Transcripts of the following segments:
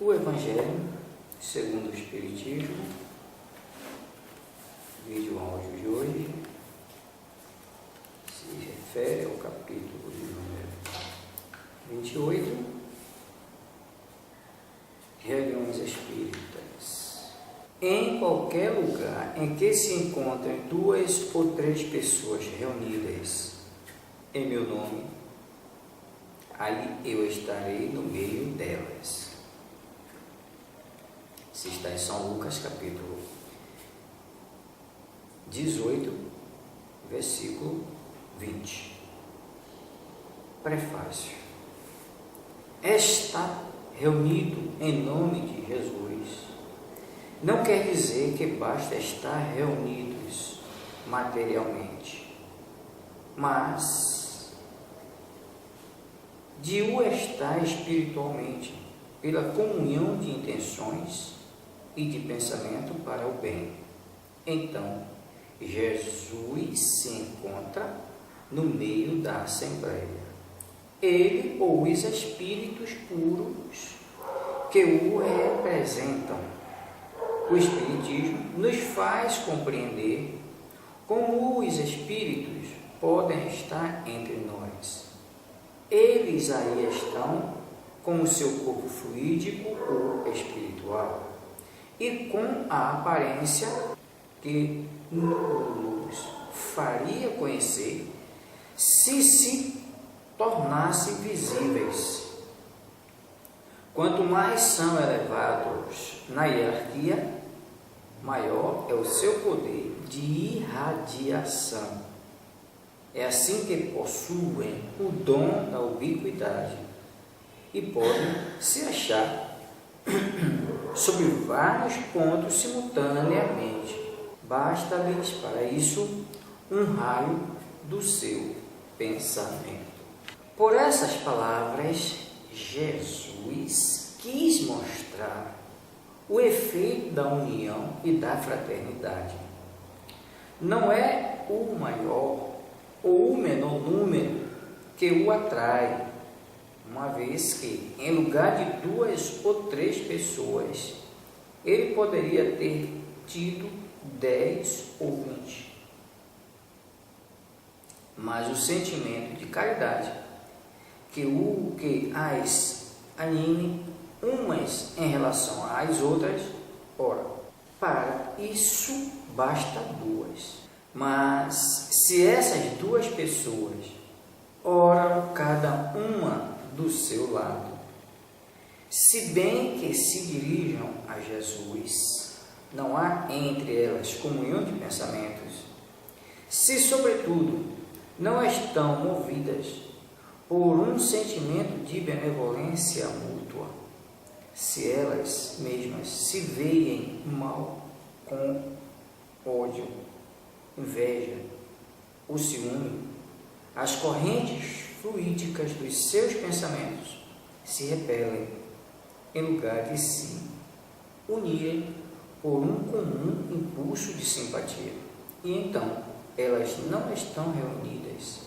O Evangelho segundo o Espiritismo, vídeo áudio de hoje, se refere ao capítulo de número 28, Reuniões Espíritas. Em qualquer lugar em que se encontrem 2 ou 3 pessoas reunidas em meu nome, aí eu estarei no meio delas. Se está em São Lucas, capítulo 18, versículo 20. Prefácio. Estar reunido em nome de Jesus não quer dizer que basta estar reunidos materialmente, mas de o estar espiritualmente, pela comunhão de intenções e de pensamento para o bem. Então, Jesus se encontra no meio da Assembleia. Ele ou os espíritos puros que o representam. O Espiritismo nos faz compreender como os espíritos podem estar entre nós. Eles aí estão com o seu corpo fluídico ou espiritual e com a aparência que nos faria conhecer se tornassem visíveis. Quanto mais são elevados na hierarquia, maior é o seu poder de irradiação. É assim que possuem o dom da ubiquidade e podem se achar sobre vários pontos simultaneamente. Basta-lhes para isso um raio do seu pensamento. Por essas palavras, Jesus quis mostrar o efeito da união e da fraternidade. Não é o maior ou o menor número que o atrai, uma vez que, em lugar de 2 ou 3 pessoas, ele poderia ter tido 10 ou 20. Mas o sentimento de caridade, que as anime umas em relação às outras, ora, para isso basta 2. Mas se essas 2 pessoas oram cada uma do seu lado, se bem que se dirijam a Jesus, não há entre elas comunhão de pensamentos, se sobretudo não estão movidas por um sentimento de benevolência mútua, se elas mesmas se veem mal com ódio, inveja, o ciúme, as correntes fluídicas dos seus pensamentos se repelem, em lugar de se unirem por um comum impulso de simpatia. E então, elas não estão reunidas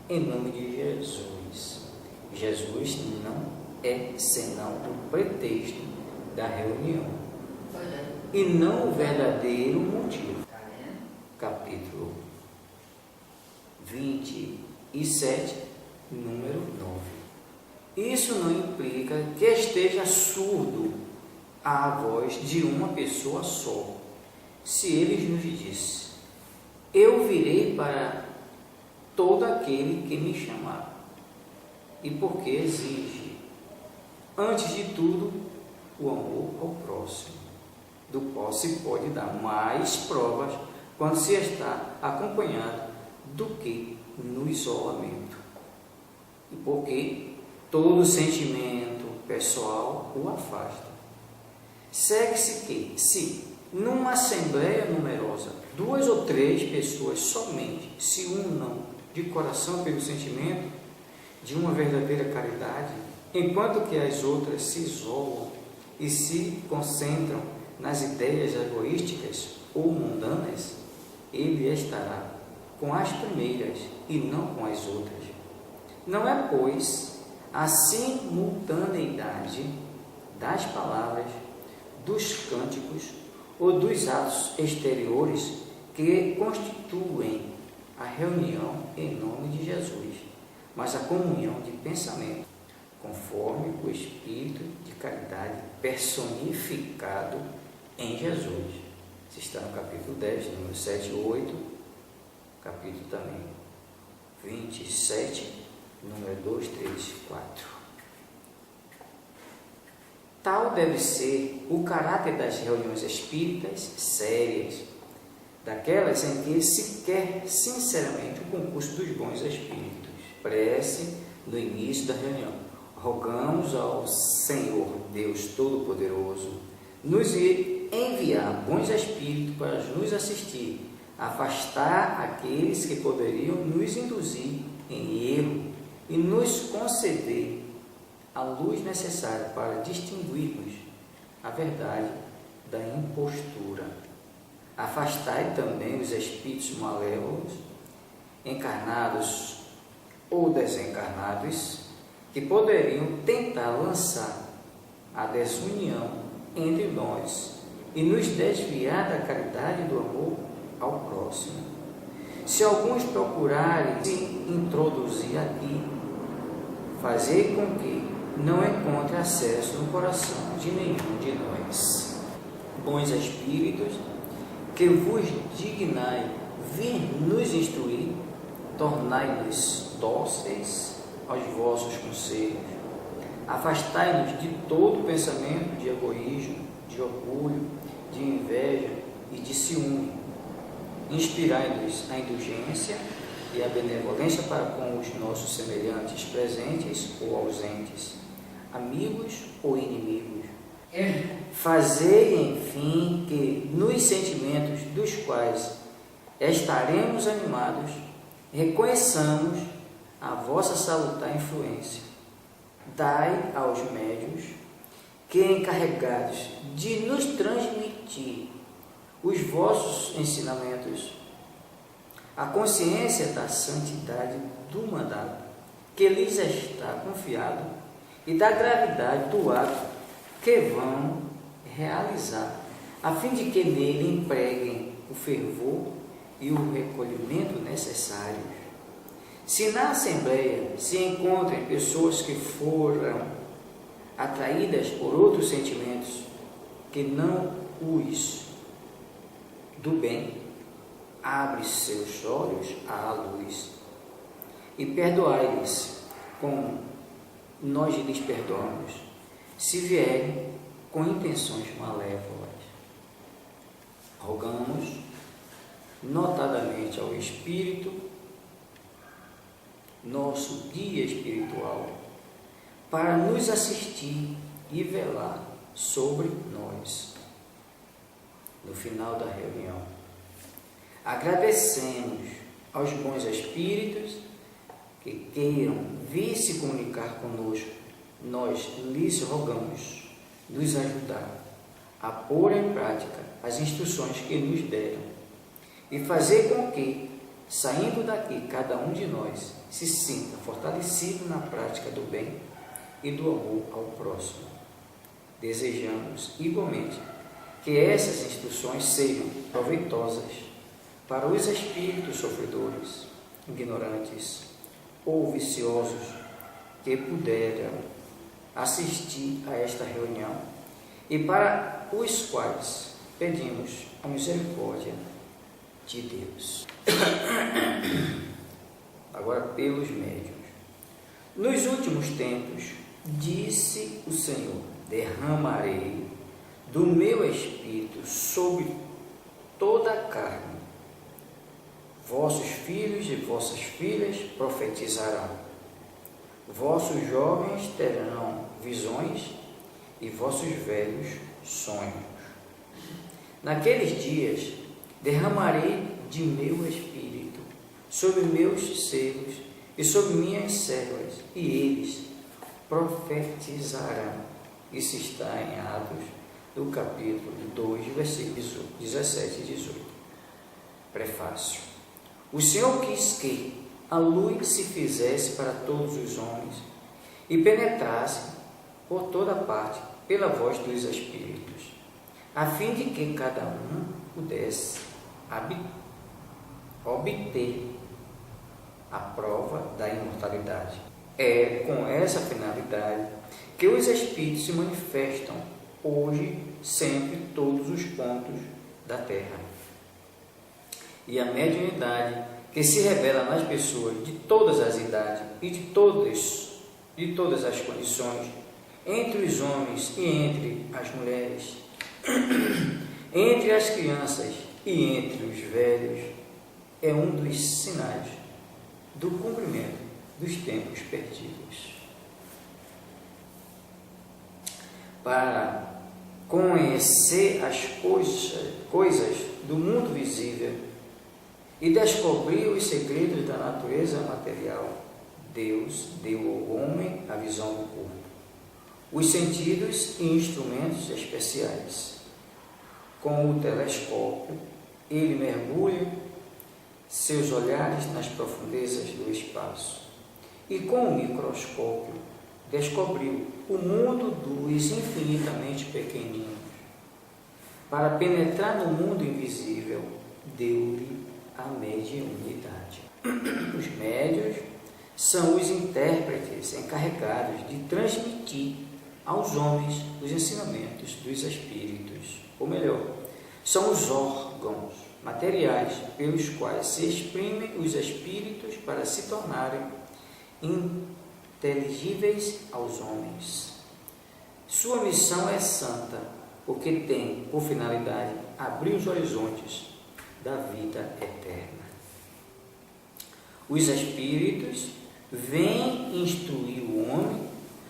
em nome de Jesus. Jesus não é senão o pretexto da reunião e não o verdadeiro motivo. Capítulo 27, número 9. Isso não implica que esteja surdo à voz de uma pessoa só. Se ele nos diz: eu virei para todo aquele que me chamar. E porque exige, antes de tudo, o amor ao próximo, do qual se pode dar mais provas quando se está acompanhado do que no isolamento. E porque todo sentimento pessoal o afasta. Segue-se que, se numa assembleia numerosa 2 ou 3 pessoas somente se unam de coração pelo sentimento de uma verdadeira caridade, enquanto que as outras se isolam e se concentram nas ideias egoísticas ou mundanas, ele estará com as primeiras e não com as outras. Não é, pois, a simultaneidade das palavras, dos cânticos ou dos atos exteriores que constituem a reunião em nome de Jesus, mas a comunhão de pensamento, conforme o Espírito de caridade personificado em Jesus. Isso está no capítulo 10, número 7 e 8, capítulo também 27, número 2, 3 e 4. Tal deve ser o caráter das reuniões espíritas sérias, daquelas em que se quer sinceramente o concurso dos bons espíritos. Prece no início da reunião. Rogamos ao Senhor Deus Todo-Poderoso nos enviar bons espíritos para nos assistir, afastar aqueles que poderiam nos induzir em erro e nos conceder a luz necessária para distinguirmos a verdade da impostura. Afastai também os espíritos malévolos, encarnados ou desencarnados, que poderiam tentar lançar a desunião entre nós e nos desviar da caridade e do amor ao próximo. Se alguns procurarem se introduzir aqui, fazer com que não encontre acesso no coração de nenhum de nós. Bons espíritos, que vos dignai vir nos instruir, tornai-nos dóceis aos vossos conselhos. Afastai-nos de todo pensamento de egoísmo, de orgulho, de inveja e de ciúme. Inspirai-nos a indulgência e a benevolência para com os nossos semelhantes, presentes ou ausentes, amigos ou inimigos. Fazei, enfim, que nos sentimentos dos quais estaremos animados, reconheçamos a vossa salutar influência. Dai aos médiuns que, encarregados de nos transmitir os vossos ensinamentos, a consciência da santidade do mandato que lhes está confiado e da gravidade do ato que vão realizar, a fim de que nele empreguem o fervor e o recolhimento necessários. Se na Assembleia se encontrem pessoas que foram atraídas por outros sentimentos que não os do bem, abre seus olhos à luz e perdoai-lhes como nós lhes perdoamos, se vierem com intenções malévolas. Rogamos notadamente ao Espírito, nosso guia espiritual, para nos assistir e velar sobre nós. No final da reunião, agradecemos aos bons espíritos que queiram vir se comunicar conosco. Nós lhes rogamos nos ajudar a pôr em prática as instruções que nos deram e fazer com que, saindo daqui, cada um de nós se sinta fortalecido na prática do bem e do amor ao próximo. Desejamos, igualmente, que essas instruções sejam proveitosas para os espíritos sofredores, ignorantes ou viciosos que puderam assistir a esta reunião e para os quais pedimos a misericórdia de Deus. Agora, pelos médiuns. Nos últimos tempos, disse o Senhor, derramarei do meu Espírito sobre toda a carne. Vossos filhos e vossas filhas profetizarão. Vossos jovens terão visões e vossos velhos sonhos. Naqueles dias, derramarei de meu Espírito sobre meus servos e sobre minhas servas, e eles profetizarão. Isso está em Atos, do capítulo 2, versículos 17 e 18. Prefácio. O Senhor quis que a luz se fizesse para todos os homens e penetrasse por toda parte, pela voz dos Espíritos, a fim de que cada um pudesse obter a prova da imortalidade. É com essa finalidade que os Espíritos se manifestam hoje, sempre, em todos os pontos da Terra. E a mediunidade que se revela nas pessoas de todas as idades e de todas as condições, entre os homens e entre as mulheres, entre as crianças e entre os velhos, é um dos sinais do cumprimento dos tempos perdidos. Para conhecer as coisas do mundo visível e descobrir os segredos da natureza material, Deus deu ao homem a visão do corpo, os sentidos e instrumentos especiais. Com o telescópio, ele mergulha seus olhares nas profundezas do espaço e com o microscópio descobriu o mundo dos infinitamente pequeninos. Para penetrar no mundo invisível, deu-lhe a mediunidade. Os médiuns são os intérpretes encarregados de transmitir aos homens os ensinamentos dos Espíritos, ou melhor, são os órgãos materiais pelos quais se exprimem os Espíritos para se tornarem inteligíveis aos homens. Sua missão é santa, porque tem por finalidade abrir os horizontes da vida eterna. Os Espíritos vêm instruir o homem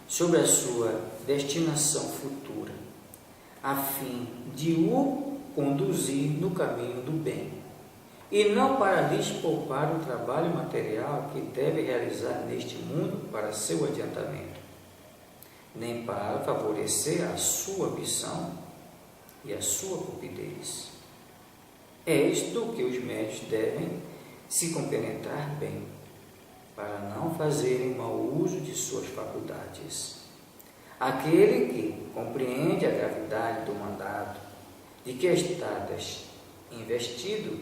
sobre a sua destinação futura, a fim de o conduzir no caminho do bem, e não para lhes poupar o trabalho material que deve realizar neste mundo para seu adiantamento, nem para favorecer a sua ambição e a sua cupidez. É isto que os médiuns devem se compenetrar bem, para não fazerem mau uso de suas faculdades. Aquele que compreende a gravidade do mandato de que está investido,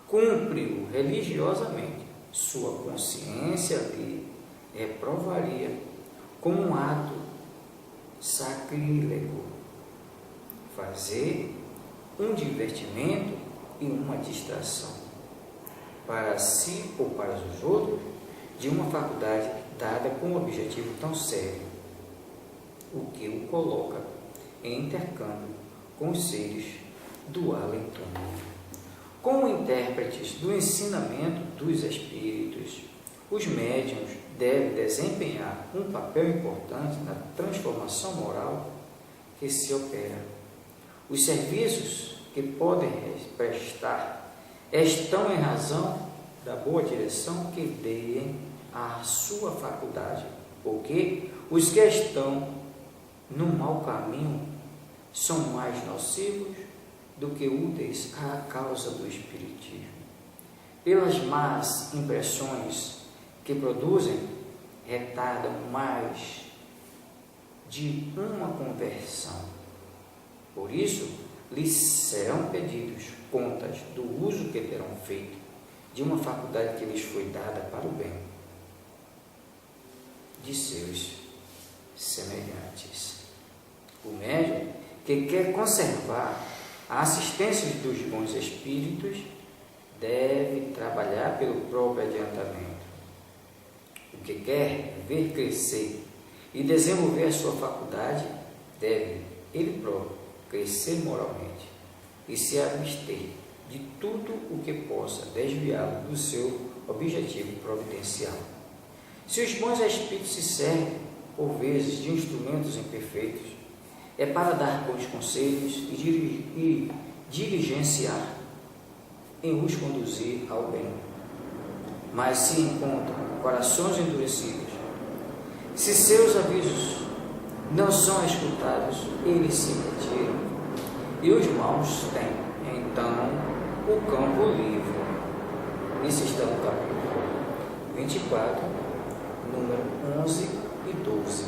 cumpre-o religiosamente, sua consciência lhe reprovaria como um ato sacrílego fazer um divertimento e uma distração para si ou para os outros de uma faculdade dada com um objetivo tão sério, o que o coloca em intercâmbio com os seres do além-túmulo. Como intérpretes do ensinamento dos Espíritos, os médiuns devem desempenhar um papel importante na transformação moral que se opera. Os serviços que podem prestar estão em razão da boa direção que deem à sua faculdade, porque os que estão no mau caminho são mais nocivos do que úteis à causa do Espiritismo. Pelas más impressões que produzem, retardam mais de uma conversão. Por isso, lhes serão pedidos contas do uso que terão feito de uma faculdade que lhes foi dada para o bem de seus semelhantes. O médium que quer conservar a assistência dos bons espíritos deve trabalhar pelo próprio adiantamento. O que quer ver crescer e desenvolver a sua faculdade deve, ele próprio, crescer moralmente e se abster de tudo o que possa desviá-lo do seu objetivo providencial. Se os bons espíritos se servem, por vezes, de instrumentos imperfeitos, é para dar bons conselhos e diligenciar em os conduzir ao bem. Mas se encontram corações endurecidos, se seus avisos não são escutados, eles se retiram e os maus têm, então, o campo livre. Isso está no capítulo 24, número 11 e 12.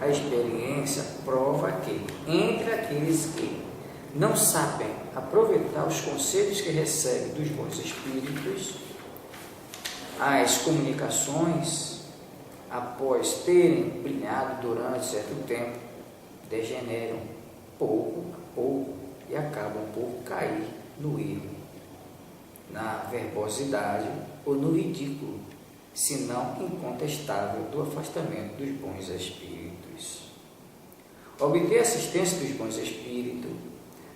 A experiência prova que, entre aqueles que não sabem aproveitar os conselhos que recebem dos bons espíritos, as comunicações, após terem brilhado durante certo tempo, degeneram pouco a pouco e acabam por cair no erro, na verbosidade ou no ridículo, se não incontestável, do afastamento dos bons espíritos. Obter assistência dos bons espíritos,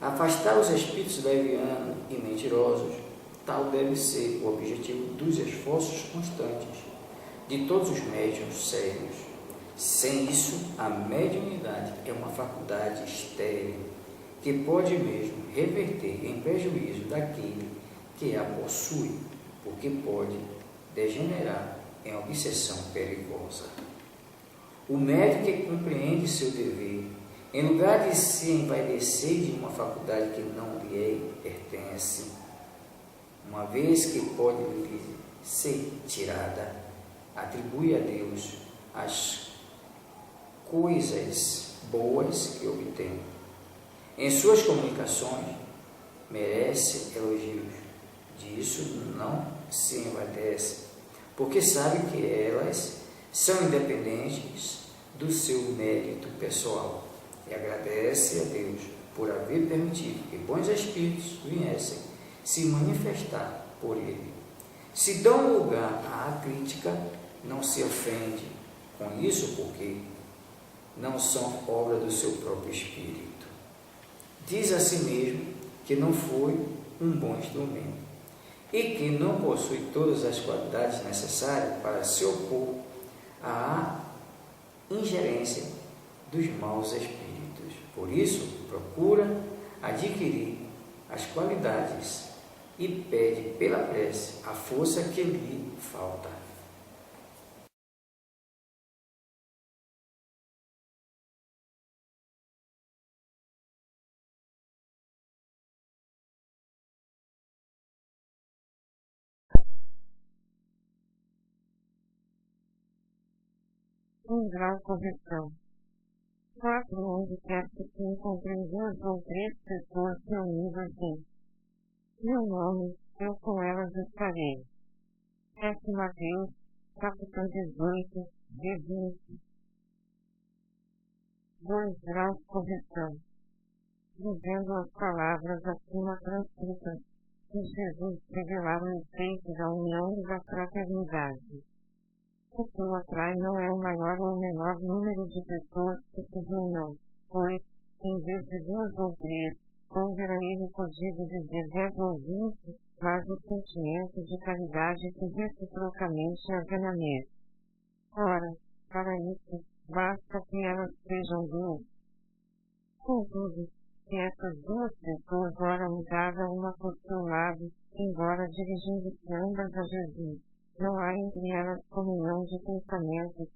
afastar os espíritos levianos e mentirosos, tal deve ser o objetivo dos esforços constantes de todos os médiuns sérios. Sem isso, a mediunidade é uma faculdade estéril, que pode mesmo reverter em prejuízo daquele que a possui, porque pode degenerar em obsessão perigosa. O médium que compreende seu dever, em lugar de se envaidecer de uma faculdade que não lhe pertence, uma vez que pode lhe ser tirada, atribui a Deus as coisas boas que obtém. Em suas comunicações, merece elogios. Disso não se envaidece, porque sabe que elas são independentes do seu mérito pessoal e agradece a Deus por haver permitido que bons espíritos viessem se manifestar por ele. Se dão lugar à crítica, não se ofende com isso, porque não são obra do seu próprio espírito. Diz a si mesmo que não foi um bom instrumento e que não possui todas as qualidades necessárias para se opor à ingerência dos maus espíritos. Por isso, procura adquirir as qualidades e pede pela prece a força que lhe falta. Um grau correção. 4. Onde quer que se encontrem 2 ou 3 pessoas reunidas em meu nome, eu com elas estarei. 7. Mateus, capítulo 18, de 20. 2 graus correção. Dizendo as palavras acima transcritas, que Jesus revelava o efeito da união e da fraternidade. O que o atrai não é o maior ou o menor número de pessoas que se reúnam, pois, em vez de 2 ou 3, onde era ele podido dizer 10 ou 20, mas o sentimento de caridade que reciprocamente havia na mesa. Ora, para isso, basta que elas sejam 2. Contudo, se essas 2 pessoas ora mudavam uma por seu lado, embora dirigindo-se ambas a Jesus, não há entre elas comunhão de pensamentos,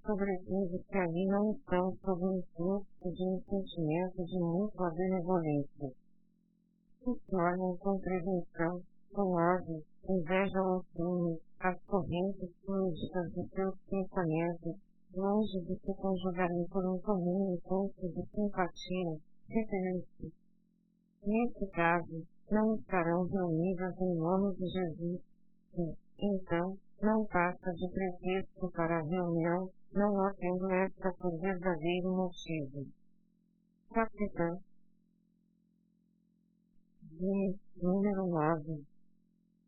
sobretudo que ali não estão sob o influxo de um sentimento de mútua benevolência. Se tornam com prevenção, com ódio, inveja ou ciúme, as correntes fluídicas de seus pensamentos, longe de se conjugarem por um comum impulso de simpatia, referência. Nesse caso, não estarão reunidas em nome de Jesus, e, então, não passa de pretexto para a reunião, não havendo esta por verdadeiro motivo. Capitão. Número 9.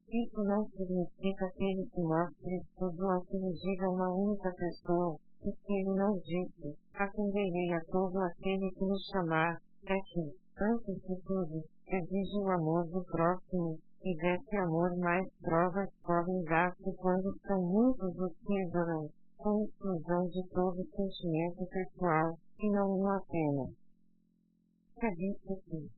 Isso não significa que ele se mostre tudo ou que lhe diga uma única pessoa, e que ele não disse, atenderei a todo aquele que me chamar, é que, antes de tudo, exige o amor do próximo, e desse amor mais provas podem dar-se quando são muitos os que exoram, com exclusão de todo sentimento pessoal, e não um apenas. É dito que,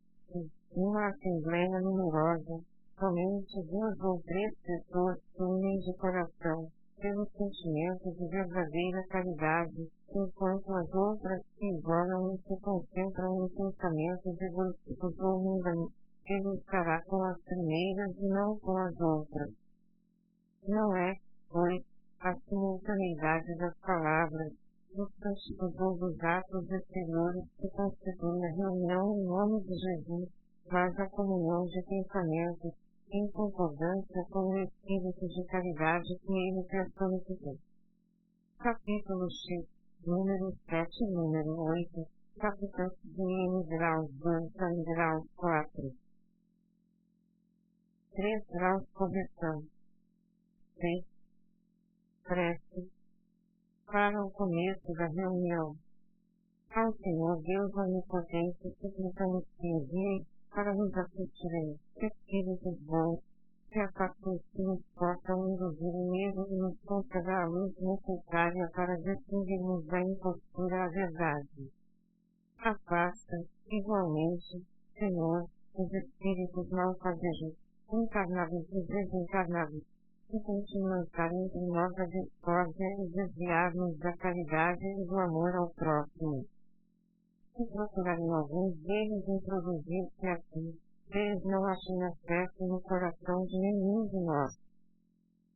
numa assembleia numerosa, somente 2 ou 3 pessoas se unem de coração, pelo sentimento de verdadeira caridade, enquanto as outras se isolam e se concentram em pensamentos egoísticos ou mundanos. Ele estará com as primeiras e não com as outras. Não é, pois, a simultaneidade das palavras, dos cânticos ou dos atos exteriores que constituem a reunião em nome de Jesus, mas a comunhão de pensamentos, em concordância com o espírito de caridade que ele personificou. Capítulo X, número 7 e número 8, capitães de N graus 2 a N graus 4. 3 graus conversão. 6. Prece. Para o começo da reunião. Ao Senhor Deus Onipotente, suplicamos que envie para nos assistirem espíritos bons, que a que nos possam induzir o erro e nos conceder a luz necessária para distinguirmos da impostura a verdade. Afasta, igualmente, Senhor, os espíritos malfazejos, encarnados e desencarnados, que continuam estar entre nós a discórdia e desviar-nos da caridade e do amor ao próximo. Se procurarem alguns deles introduzir-se aqui, eles não achem acesso no coração de nenhum de nós.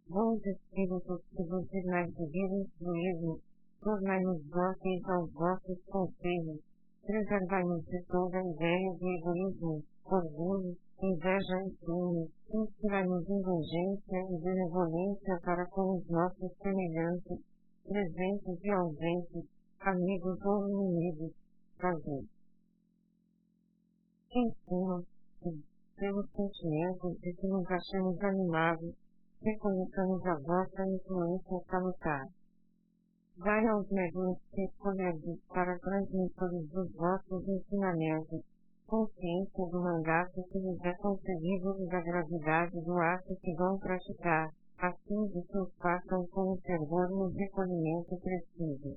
Bons espíritos que vos dignais de vir instruir-nos, tornai-nos dóceis aos vossos conselhos, preservai-nos de toda ideia de egoísmo, orgulho, inveja e ciúme, inspirai-nos indulgência e benevolência para com os nossos semelhantes, presentes e ausentes, amigos ou inimigos, fazer. Em suma, pelos sentimentos de que nos achamos animados, reconheçamos a vossa influência salutar. Dai aos médiuns que escolherdes para transmissores dos vossos ensinamentos, consciência do mandato que lhes é concedido e da gravidade do ato que vão praticar, a fim de que os façam com o fervor e o recolhimento preciso.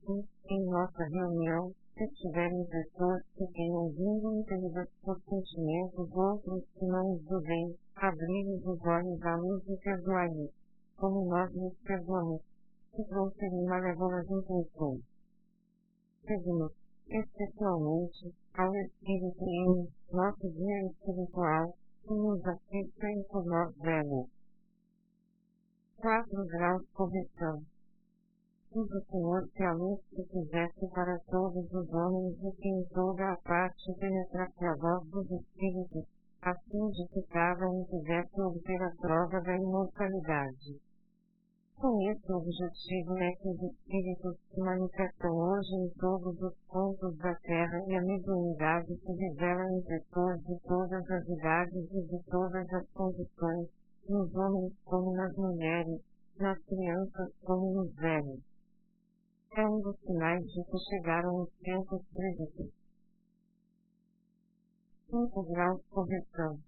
E, em nossa reunião, se tiverem pessoas que tenham vindo impelidas por sentimentos outros que não os do bem, abri-lhes os olhos à luz e perdoai-lhes, como nós lhes perdoamos, se trouxerem malévolas intenções. Pedimos, especialmente, ao Espírito em nosso guia espiritual, que nos assista e por nós velhos. 4 graus correção. Diz o Senhor que a luz que fizeste para todos os homens e que em toda a parte penetrasse a voz dos Espíritos, a fim de que cada um tivesse obter a prova da imortalidade. Com esse objetivo é que os Espíritos se manifestam hoje em todos os pontos da Terra e a mediunidade se revela em pessoas de todas as idades e de todas as condições, nos homens como nas mulheres, nas crianças como nos velhos. É um dos sinais de que chegaram os tempos previstos. 5 graus correção.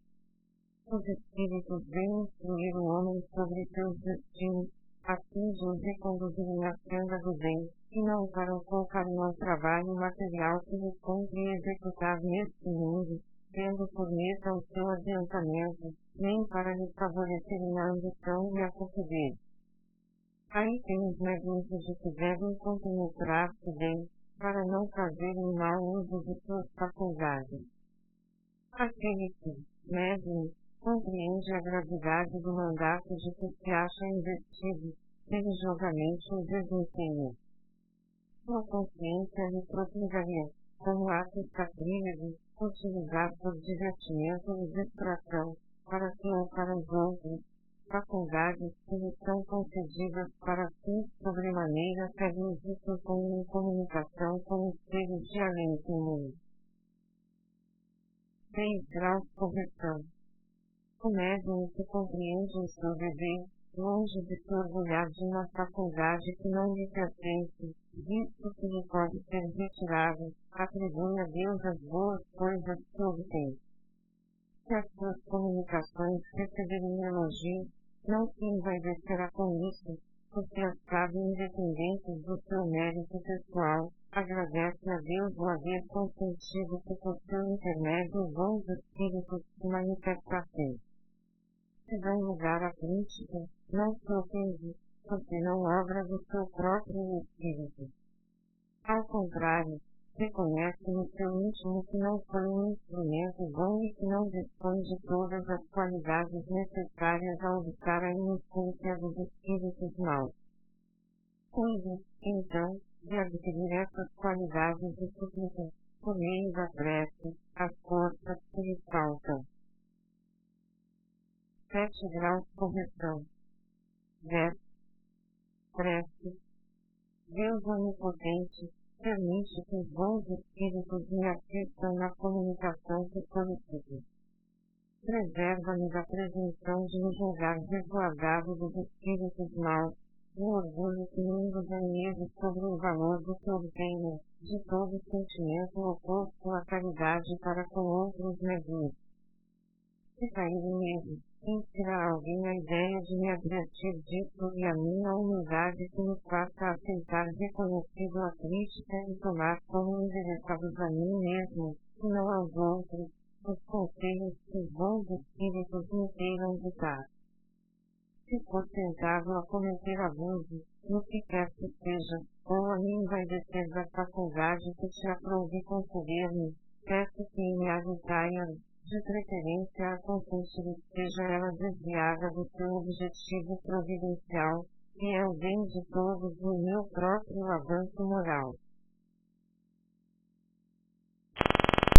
Os Espíritos vêm instruir o homem sobre seus destinos, a fim de os reconduzirem à senda do bem, e não para o colocarem ao trabalho material que lhes cumpre executar neste mundo, tendo por meta o seu adiantamento, nem para lhes favorecerem a ambição e a cupidez. Aí tem os médiuns de que devem compenetrar-se bem, para não fazerem mau uso de suas faculdades. Aquele que, médium, compreende a gravidade do mandato de que se acha investido, religiosamente o desempenha. Sua consciência lhe propigaria, como ato sacrílego, utilizar por divertimento e distração, para si ou para os outros, faculdades que lhe são concedidas para fins sobremaneira sérios e supõem comunicação com os seres de além do mundo. 6 graus correção. O médium que compreende o seu dever, longe de se orgulhar de uma faculdade que não lhe pertence, visto que lhe pode ser retirado, atribui a Deus as boas coisas que obtém. Se as suas comunicações receberem elogios, não se envaidecerá com isso, porque as sabe independentes do seu mérito pessoal, agradece a Deus o haver consentido que por seu intermédio os bons espíritos se manifestassem. Se dão lugar à crítica, não se ofende, porque não obra do seu próprio espírito. Ao contrário, reconhece no seu íntimo que não foi um instrumento bom e que não dispõe de todas as qualidades necessárias a obstar a inocência dos espíritos maus. Cuide, então, de adquirir essas qualidades de súplica, por meio da prece, as forças que lhe faltam. 7 graus correção. Verso. Prece. Deus onipotente, permite que os bons espíritos me assistam na comunicação que solicito. Preserva-me da presunção de me julgar resguardado dos espíritos maus, do orgulho que me induzem sobre o valor do que obtenho, de todo sentimento oposto à caridade para com outros medios. Se cair em erro, inspira alguém a ideia de me advertir disso e a minha humildade que me faça aceitar reconhecido a crítica e tomar como endereçados a mim mesmo, e não aos outros, os conselhos que os bons espíritos me queiram ditar. Se for tentável a cometer abuso, no que quer que seja, ou a mim vai descer da faculdade que te aprouve conceder-me, peço que me ajudaia, de preferência aconselhe seja ela desviada do seu objetivo providencial, que é o bem de todos e o meu próprio avanço moral.